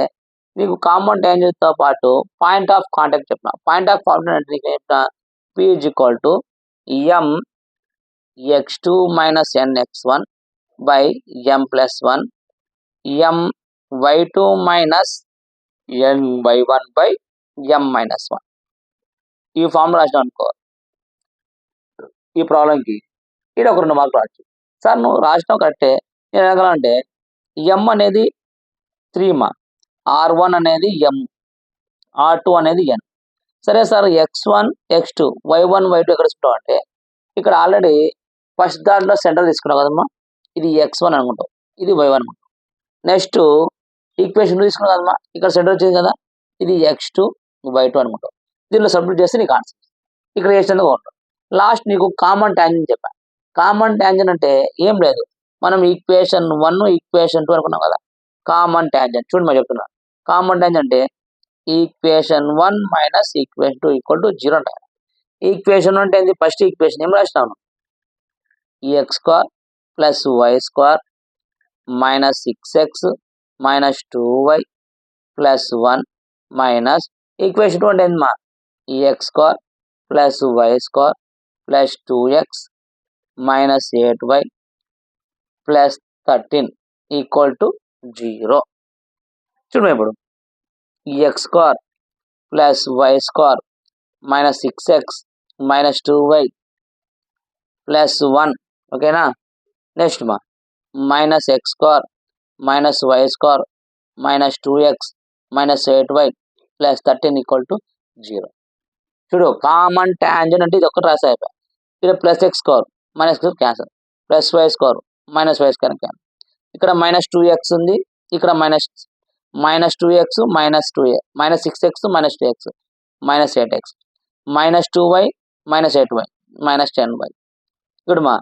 నీకు కామన్ టాంజెంట్తో పాటు పాయింట్ ఆఫ్ కాంటాక్ట్ చెప్పిన. పాయింట్ ఆఫ్ కాంటాక్ట్ అంటే నీకు చెప్పిన P is equal to m x2 minus n x1 by m plus 1 m y2 minus n y1 by m minus 1. ఈ ఫార్ములా రాసినావు అనుకో ఈ ప్రాబ్లంకి ఇక్కడ ఒక 2 మార్కులు రావచ్చు. సార్ నువ్వు రాసినావు కరెక్టే, నేను ఎలాగలంటే m అనేది 3 మా, R1 అనేది m, R2 అనేది n. సరే sir x1 x2 y1 y2 ఎక్కడ తీసుకుంటావు అంటే ఇక్కడ ఆల్రెడీ ఫస్ట్ దాంట్లో సెంటర్ తీసుకున్నావు కదమ్మా, ఇది x1 అనుకుంటావు, ఇది y1 అనుకుంటావు. నెక్స్ట్ ఈక్వేషన్ 2 తీసుకున్నావు కదమ్మా, ఇక్కడ సెంటర్ వచ్చింది కదా, ఇది x2 y2 అనుకుంటావు. దీనిలో సబ్స్టిట్యూట్ చేస్తే నీకు ఆన్సర్ ఇక్కడ చేసేందుకు ఉంటావు. లాస్ట్ నీకు కామన్ టాంజెంట్ చెప్పాను. కామన్ టాంజెంట్ అంటే ఏం లేదు, మనం ఈక్వేషన్ 1 ఈక్వేషన్ 2 అనుకున్నాం కదా, కామన్ టాంజెంట్ చూడు మరి చెప్తున్నాను. కామన్ టాంజెంట్ అంటే equation 1 minus equation 2 equal to 0 అంటారు. ఈక్వేషన్ అంటే ఏంది, ఫస్ట్ ఈక్వేషన్ ఏం రాసినాను x square plus y square minus 6x minus 2y plus 1 minus equation 2 అంటే ఏంది మా x square plus y square plus 2x minus 8y plus 13 equal to 0. చూడమే ఇప్పుడు x square plus y square minus 6x minus 2y plus 1. ఓకేనా, next మా minus x square minus y square minus 2x minus 8y plus 13 equal to 0. చూడు common tangent అంటే ఇది ఒక్కటి రాసి అయిపోయి, ఇక్కడ plus x square minus cancel, plus y square minus y square cancel, ఇక్కడ మైనస్ 2x ఉంది, ఇక్కడ minus 2x minus 2a minus 6x minus 2x minus 8x minus 2y minus 8y minus 10y చూడమ్మా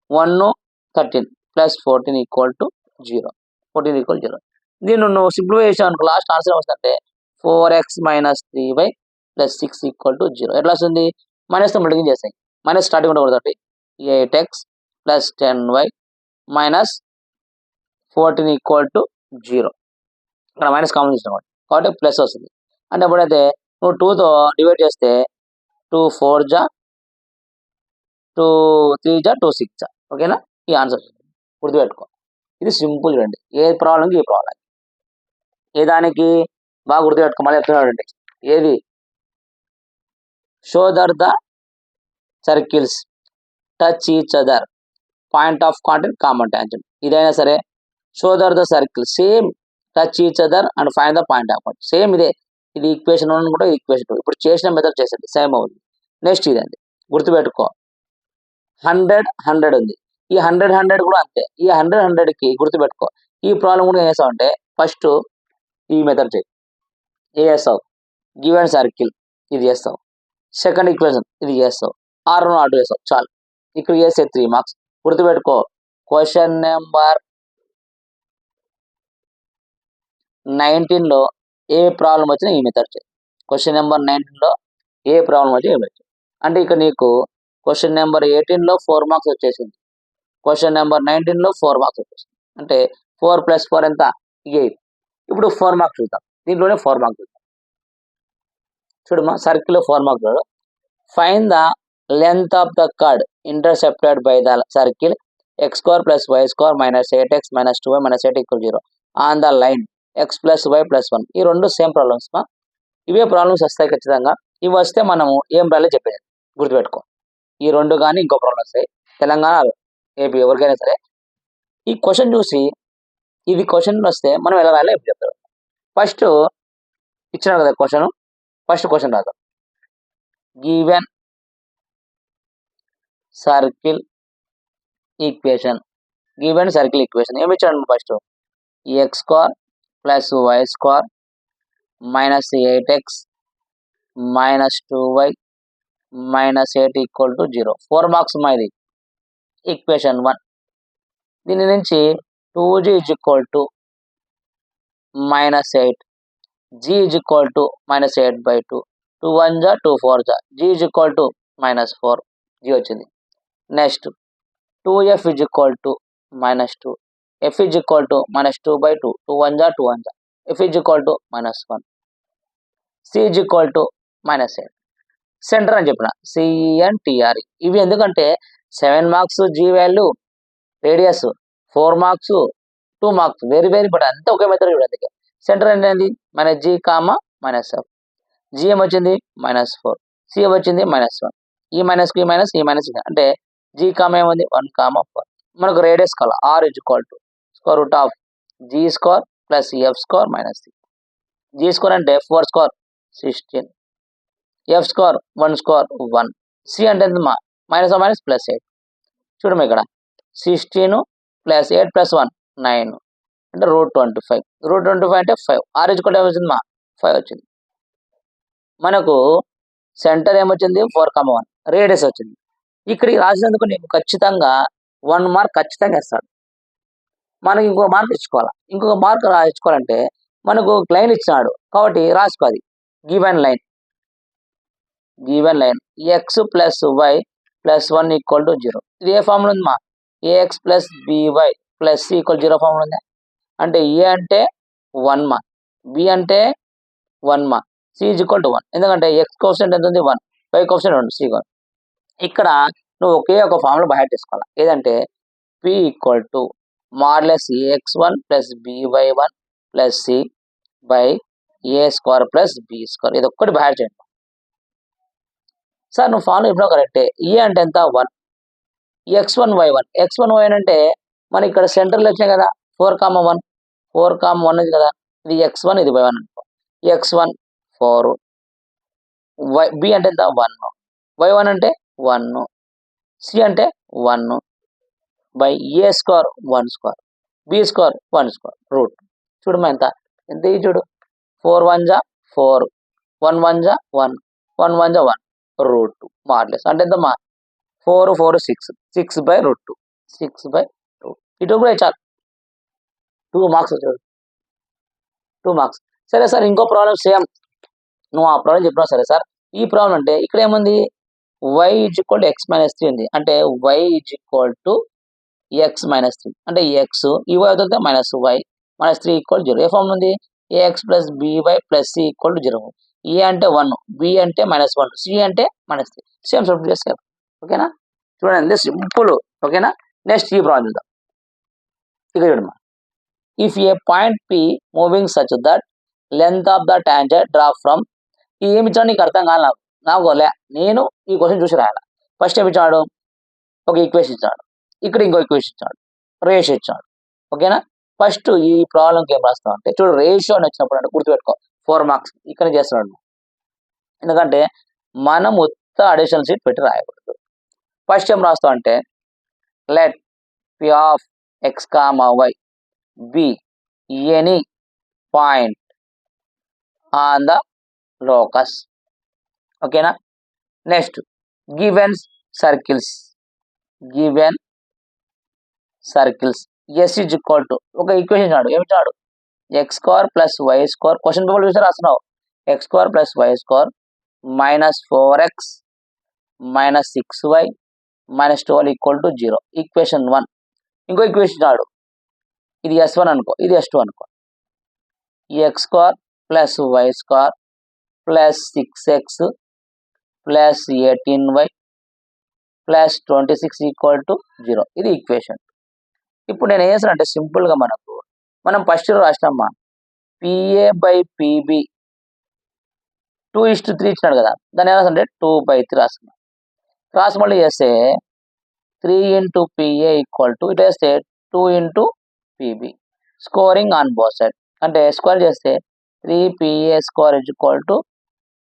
1 13 ప్లస్ 14 ఈక్వల్ టు 0. 14 ఈక్వల్ 0. దీన్ని నువ్వు simplify చేసావు అనుకో last answer వస్తుందంటే 4x minus 3y plus 6 equal to 0. ఎట్లా వస్తుంది? మైనస్తో మల్టిప్లై చేస్తాయి. మైనస్ స్టార్టింగ్ ఉండకూడదు. 8x plus 10y minus 14 equal to 0. ఇక్కడ మైనస్ కామన్ చేసినాం కాబట్టి ప్లస్ వస్తుంది. అంటే ఎప్పుడైతే నువ్వు 2తో డివైడ్ చేస్తే 2 4 జా 2 3 జా 2 6 జా. ఓకేనా? ఈ ఆన్సర్ గుర్తుపెట్టుకో. ఇది సింపుల్ చూడండి. ఏ ప్రాబ్లంకి ఈ ప్రాబ్లం. ఏ దానికి బాగా గుర్తుపెట్టుకో. మళ్ళీ చెప్తున్నాడు ఏది show that the circles touch each other point of contact common tangent. ఇదైనా సరే show that the circle same touch each other and find the point of contact. Same ఇదే. ఇది ఈక్వేషన్ 1 కూడా ఈక్వేషన్ 2. ఇప్పుడు చేసిన మెథడ్ చేసేది సేమ్ అవుతుంది. Next ఇదండి గుర్తుపెట్టుకో. 100 100 ఉంది. ఈ 100 100 కూడా అంతే. ఈ 100 100కి గుర్తుపెట్టుకో. ఈ ప్రాబ్లం కూడా ఏం చేస్తావంటే ఫస్ట్ ఈ మెథడ్ చేయి. ఏ చేస్తావు? గివెన్ సర్కిల్ ఇది చేస్తావు. సెకండ్ ఈక్వేషన్ ఇది చేస్తావు. R1 R2 చేస్తావు. చాలు. ఇక్కడ చేస్తే 3 మార్క్స్. గుర్తుపెట్టుకో. క్వశ్చన్ నెంబర్ 19లో ఏ ప్రాబ్లం వచ్చినా ఈ మెథడ్ చేయి. క్వశ్చన్ నెంబర్ 19లో ఏ ప్రాబ్లం వచ్చినా ఈ మెథడ్. అంటే ఇక్కడ నీకు క్వశ్చన్ నెంబర్ 18లో 4 మార్క్స్ వచ్చేసింది. క్వశ్చన్ నెంబర్ 19లో 4 మార్క్స్ వచ్చేసింది. అంటే 4 + 4 ఎంత? 8. ఇప్పుడు 4 మార్క్స్ చూద్దాం. దీంట్లోనే 4 మార్క్స్ చూద్దాం. చూడమ్మా సర్కిల్లో 4 మార్క్స్ చూడు. Find the length of the card intercepted by the circle x² + y² - 8x - 2y - 8 = 0 on the line x + y + 1. ఈ రెండు సేమ్ ప్రాబ్లమ్స్ మా. ఇవే ప్రాబ్లమ్స్ వస్తాయి ఖచ్చితంగా. ఇవి వస్తే మనము ఏం రాయాలో చెప్పేది గుర్తుపెట్టుకో. ఈ రెండు కానీ ఇంకో ప్రాబ్లం వస్తాయి. తెలంగాణ ఏపీ ఎవరికైనా సరే ఈ క్వశ్చన్ చూసి ఇది క్వశ్చన్ వస్తే మనం ఎలా రాయాలో ఇప్పుడు చెప్తారు. ఫస్ట్ ఇచ్చినారు కదా క్వశ్చన్. ఫస్ట్ క్వశ్చన్ రాద్దాం. Given circle equation. Given circle equation ఏమి ఇచ్చాడు? First x² + y² - 8x - 2y - 8 = 0. 4 marks మా ఇది. ఈక్వేషన్ 1. దీని నుంచి 2g = -8 g = -8/2 2 1 జా 2 4 జా g = -4 g వచ్చింది. నెక్స్ట్ 2f = -2 f = -2/2 2 1 జా 2 1 జా f = -1 c = -8. సెంటర్ అని చెప్పిన CNTR. ఇవి ఎందుకంటే 7 marks g value, radius 4 marks, 2 marks. Very very important. అంతా ఒకే మెథడ్ చూడండి. సెంటర్ ఏంటండి? -g, -f. g ఏమొచ్చింది? -4. c వచ్చింది -1. ఈ మైనస్కి ఈ మైనస్ ఈ మైనస్ అంటే g, ఏముంది? 1, 4. మనకు రేడియస్ కావాలి. r = √g² + f² - 6. g² అంటే 4² 16. f² 1² 1. c అంటే ఎంతమ్మా? -8. చూడమ్మా ఇక్కడ 16 + 8 + 1 9 అంటే √25. √25 అంటే 5. r = ఏమొచ్చిందమ్మా? 5 వచ్చింది. మనకు సెంటర్ ఏమొచ్చింది? 4, 1. రేడియస్ వచ్చింది. ఇక్కడికి రాసినందుకు నీకు ఖచ్చితంగా 1 మార్క్ ఖచ్చితంగా ఇస్తాడు. మనకి ఇంకో మార్క్ ఇచ్చుకోవాలి. ఇంకొక మార్క్ ఇచ్చుకోవాలంటే మనకు లైన్ ఇచ్చినాడు కాబట్టి రాసుకోవాలి. Given line x + y + 1 = 0. ఇది ఏ ఫార్ములా ఉందమ్మా? ax + by + c = 0 ఫార్ములా ఉందా? అంటే a అంటే 1 మా, b అంటే 1 మా, c = 1. ఎందుకంటే x కోఎఫిషియంట్ ఎంత ఉంది? 1, y కోఎఫిషియంట్ 2, c = ఇక్కడ నువ్వు ఒకే ఒక ఫార్ములా బై హార్ట్ చేసుకోవాలి. ఏదంటే p = |ax1 + by1 + c a² + b². ఇది ఒక్కటి బై హార్ట్ చేయండి. సార్ నువ్వు ఫాలో ఇప్పుడు కరెక్టే. ఏ అంటే ఎంత? 1. x1 y1 అంటే మన ఇక్కడ సెంటర్లో వచ్చినాయి కదా 4, 1 4, 1 ఉంది కదా. ఇది x1 ఇది y1 అనుకో. x1 4 b అంటే ఎంత? 1 y1 అంటే 1 c అంటే 1 a² 1² b² 1² రూట్. చూడమ్మా ఎంత ఇది చూడు. 4 1 జా 4 1 1 జా 1 1 1 జా 1 √2 మార్లెస్ అంటే ఎంతమ్మా? 4 4 6 6/√2 6/2 ఇటు కూడా చాలు 2 మార్క్స్ వచ్చాడు 2 మార్క్స్. సరే సార్ ఇంకో ప్రాబ్లం సేమ్ నువ్వు ఆ ప్రాబ్లం చెప్పినావు సరే సార్. ఈ ప్రాబ్లం అంటే ఇక్కడ ఏముంది y = x-3 ఉంది. అంటే y = x-3 అంటే x ఈ y అవుతుంది -y -3 = 0. ఏ ఫామ్ ఉంది ax + by + c = 0. a అంటే 1 b అంటే -1 c అంటే -3 సేమ్ సబ్స్టిట్యూట్ చేస్తారు. ఓకేనా చూడండి సింపుల్. ఓకేనా నెక్స్ట్ ఈ ప్రాబ్లం చూద్దాం. ఇక్కడ చూడమ్మా if A point p moving such that length of the tangent drop from ఏమి ఇచ్చాడు నీకు అర్థం కాదు నాకు నేను ఈ క్వశ్చన్ చూసి రాయాలి. ఫస్ట్ ఏమి ఇచ్చాడు ఒక ఈక్వేషన్ ఇచ్చాడు, ఇక్కడ ఇంకో ఈక్వేషన్ ఇచ్చాడు, రేషియో ఇచ్చాడు. ఓకేనా ఫస్ట్ ఈ ప్రాబ్లంకి ఏం రాస్తాం అంటే చూడు రేషియో అని వచ్చినప్పుడు అంటే గుర్తుపెట్టుకో 4 మార్క్స్ ఇక్కడ చేస్తున్నాడు. ఎందుకంటే మనం ఉత్త అడిషనల్ షీట్ పెట్టి రాయకూడదు. ఫస్ట్ ఏం రాస్తాం అంటే let p of x, y be any point on the locus. ఓకేనా నెక్స్ట్ గివెన్ సర్కిల్స్ s = ఒక ఈక్వేషన్ ఇచ్చాడు. ఏమి ఇచ్చాడు x² + y² క్వశ్చన్ పేపర్ చూసి రాస్తున్నావు x² + y² -4x -6y -12 = 0 equation 1. ఇంకో ఈక్వేషన్ ఇచ్చాడు ఇది s1 అనుకో ఇది s2 అనుకో x² + y² + 6x + 18y + 26 = 0 ఇది ఈక్వేషన్. ఇప్పుడు నేను ఏం చేస్తానంటే సింపుల్గా మనం ఫస్ట్ రాసినామా PA/PB 2:3 ఇచ్చినాడు కదా, దాన్ని ఏం రాసంటే 2/3 రాసుకున్నాం. క్రాస్ మళ్ళీ చేస్తే 3 × PA = ఇటు వేస్తే 2 × PB scoring on both side అంటే స్క్వేర్ చేస్తే 3PA² =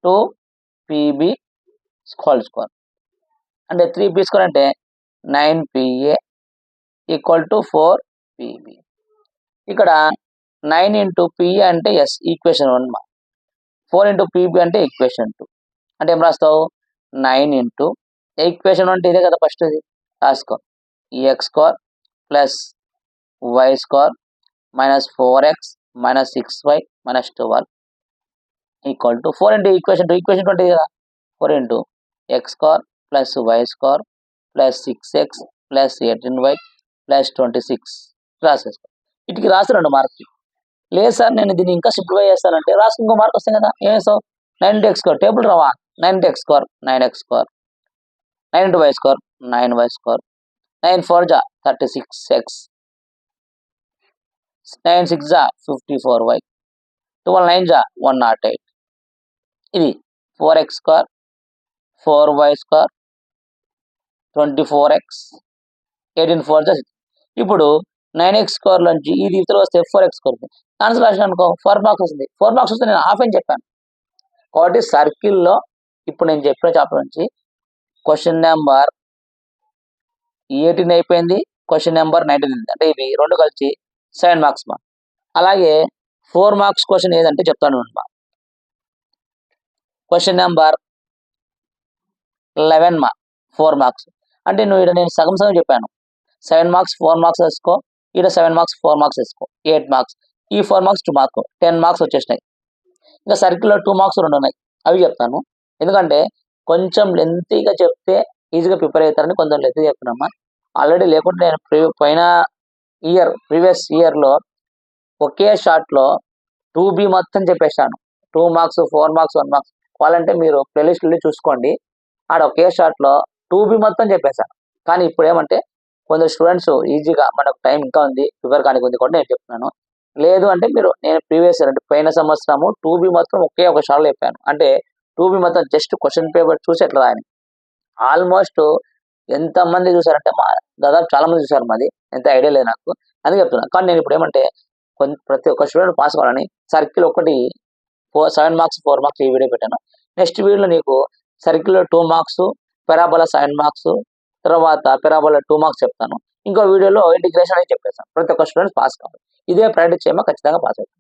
2PB² అంటే 3p² అంటే 9PA = 4PB. ఇక్కడ 9 × PA అంటే ఎస్ ఈక్వేషన్ 1 4 × PB అంటే ఈక్వేషన్ 2 అంటే ఏం రాస్తావు 9 × ఈక్వేషన్ అంటే ఇదే కదా ఫస్ట్ ఇది రాసుకో x² + y² -4x -6y -12 = 4 × equation 2 equation 20 కదా 4 × x² + y² + 6x + 18y + 26 రాసేసుకో. వీటికి రాసి 2 మార్కులు. లేదు సార్ నేను దీన్ని ఇంకా సింప్లిఫై చేస్తానంటే రాసి ఇంకో మార్క్ వస్తాయి కదా. ఏం చేస్తావు 9 × x² టేబుల్ రావా 9 × x² 9x², 9 × y² 9y², 9 4 = 36x, 9 6 = 54y, 12 9 = 108. ఇది 4x² 4y² 24x 18 4 = 6. ఇప్పుడు 9x² నుంచి ఇది ఇతర వస్తే 4x² ఆన్సర్ రాసిన అనుకో 4 మార్క్స్ వస్తుంది. 4 మార్క్స్ వస్తే నేను హాఫ్ అని చెప్పాను కాబట్టి సర్కిల్లో ఇప్పుడు నేను చెప్పిన చాప్టర్ నుంచి క్వశ్చన్ నెంబర్ 18 అయిపోయింది, క్వశ్చన్ నెంబర్ 19 అంటే ఇవి రెండు కలిసి 7 మార్క్స్ మా. అలాగే 4 మార్క్స్ క్వశ్చన్ ఏదంటే చెప్తాను మా. క్వశ్చన్ నెంబర్ 11 మా 4 మార్క్స్ అంటే నువ్వు ఇక్కడ నేను సగం చెప్పాను 7 మార్క్స్ 4 మార్క్స్ వేసుకో, ఇక్కడ 7 మార్క్స్ 4 మార్క్స్ వేసుకో 8 మార్క్స్, ఈ 4 మార్క్స్ 2 మార్క్స్ 10 మార్క్స్ వచ్చేసినాయి. ఇంకా సర్కిల్లో 2 మార్క్స్ 2 ఉన్నాయి అవి చెప్తాను. ఎందుకంటే కొంచెం లెంతీగా చెప్తే ఈజీగా ప్రిపేర్ అవుతారని కొంచెం లెంతీగా చెప్తున్నామా. ఆల్రెడీ లేకుంటే నేను ప్రీవియస్ ఇయర్లో ఒకే షాట్లో 2B మొత్తం చెప్పేశాను. 2 మార్క్స్ 4 మార్క్స్ 1 మార్క్స్ కావాలంటే మీరు ప్లేలిస్ట్లో చూసుకోండి. ఆడ ఒకే షాట్లో 2B మొత్తం చెప్పేశాను. కానీ ఇప్పుడు ఏమంటే కొందరు స్టూడెంట్స్ ఈజీగా మనకు టైం ఇంకా ఉంది ప్రిపేర్ కానీ ఉంది కూడా నేను చెప్తున్నాను. లేదు అంటే నేను ప్రీవియస్ ఇయర్ అంటే పోయిన సంవత్సరము 2B మొత్తం ఒకే ఒక షాట్లో చెప్పాను. అంటే 2B మొత్తం జస్ట్ క్వశ్చన్ పేపర్ చూసి ఎట్లా రాయని. ఆల్మోస్ట్ ఎంతమంది చూసారంటే దాదాపు చాలా మంది చూసారు. మాది ఎంత ఐడియా లేదు నాకు అందుకే చెప్తున్నాను. కానీ నేను ఇప్పుడు ఏమంటే ప్రతి ఒక్క స్టూడెంట్ పాస్ కావాలని సర్కిల్ ఒకటి 7 మార్క్స్ 4 మార్క్స్ ఈ వీడియో పెట్టాను. నెక్స్ట్ వీడియోలో నీకు సర్కిల్లో 2 మార్క్స్, పెరాబోలా 7 మార్క్స్, తర్వాత పెరాబోలా 2 మార్క్స్ చెప్తాను. ఇంకో వీడియోలో ఇంటిగ్రేషన్ అనేది చెప్పేస్తాను. ప్రతి ఒక్క స్టూడెంట్స్ పాస్ కావాలి. ఇదే ప్రాక్టీస్ చేయమో ఖచ్చితంగా పాస్ అవుతాం.